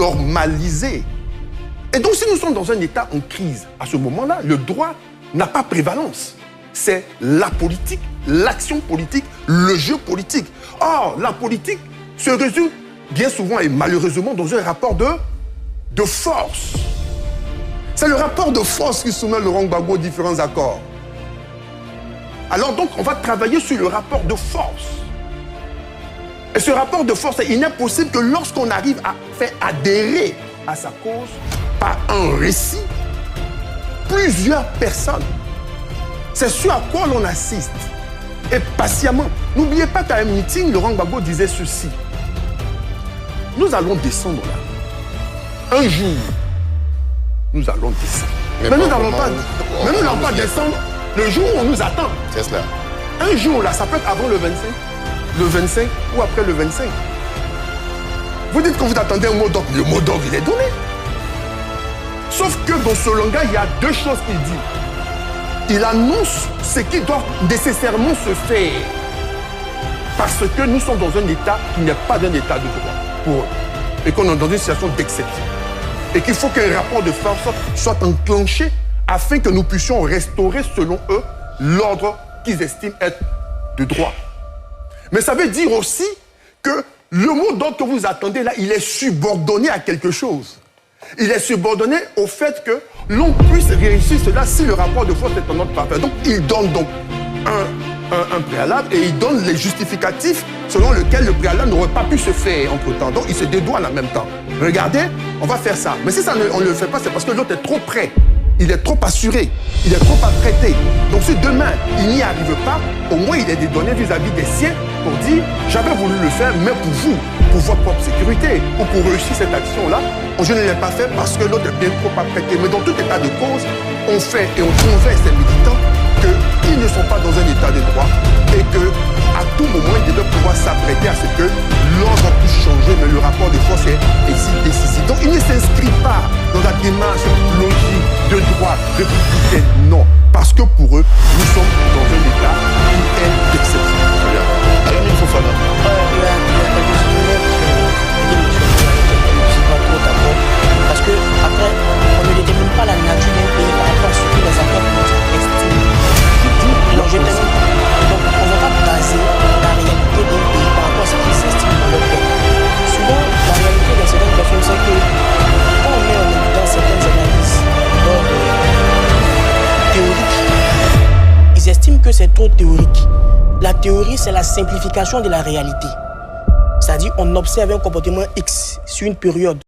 normalisé. Et donc, si nous sommes dans un État en crise, à ce moment-là, le droit n'a pas prévalence. C'est la politique, l'action politique, le jeu politique. Or, la politique se résume bien souvent et malheureusement dans un rapport de force. C'est le rapport de force qui soumet Laurent Gbagbo aux différents accords. Alors donc, on va travailler sur le rapport de force. Et ce rapport de force, il n'est possible que lorsqu'on arrive à faire adhérer à sa cause par un récit, plusieurs personnes. C'est ce à quoi l'on assiste. Et patiemment. N'oubliez pas qu'à un meeting, Laurent Gbagbo disait ceci. Nous allons descendre là. Un jour, nous allons descendre. Mais nous n'allons pas descendre le jour où on nous attend. C'est cela. Un jour là, ça peut être avant le 25, le 25 ou après le 25. Vous dites que vous attendez un mot d'ordre. Le mot d'ordre, il est donné. Sauf que dans ce langage, il y a deux choses qu'il dit. Il annonce ce qui doit nécessairement se faire. Parce que nous sommes dans un État qui n'est pas un État de droit pour eux. Et qu'on est dans une situation d'exception. Et qu'il faut qu'un rapport de force soit enclenché afin que nous puissions restaurer, selon eux, l'ordre qu'ils estiment être de droit. Mais ça veut dire aussi que le mot d'ordre que vous attendez là, il est subordonné à quelque chose. Il est subordonné au fait que l'on puisse réussir cela si le rapport de force est en notre faveur. Donc, il donne donc un préalable et il donne les justificatifs selon lesquels le préalable n'aurait pas pu se faire entre-temps. Donc, il se dédouane en même temps. Regardez, on va faire ça. Mais si ça on ne le fait pas, c'est parce que l'autre est trop prêt. Il est trop assuré. Il est trop apprêté. Donc, si demain, il n'y arrive pas, au moins, il est des données vis-à-vis des siens pour dire « J'avais voulu le faire, mais pour vous, pour votre propre sécurité, ou pour réussir cette action-là, je ne l'ai pas fait parce que l'autre est bien trop apprêté. » Mais dans tout état de cause, on fait et on convainc ces militants qu'ils ne sont pas dans un état de droit et qu'à tout moment, ils devaient pouvoir s'apprêter à ce que l'ordre puisse changer, mais le rapport de force est ici décisif. Donc, il ne s'inscrit pas dans la démarche logique de droit républicain, non. Parce que pour eux, nous sommes dans un état qui est d'exception. Alors, il faut faire parce que après, on ne détermine pas la nature d'un pays par rapport à ce que les acteurs politiques estiment. Donc je termine. Donc on ne va pas baser la réalité d'un pays par rapport à ce qu'ils estiment dans leur pays. Souvent, la réalité de certaines personnes, c'est que quand on met en évidence certaines analyses théoriques, ils estiment que c'est trop théorique. La théorie, c'est la simplification de la réalité. C'est-à-dire, on observe un comportement X sur une période.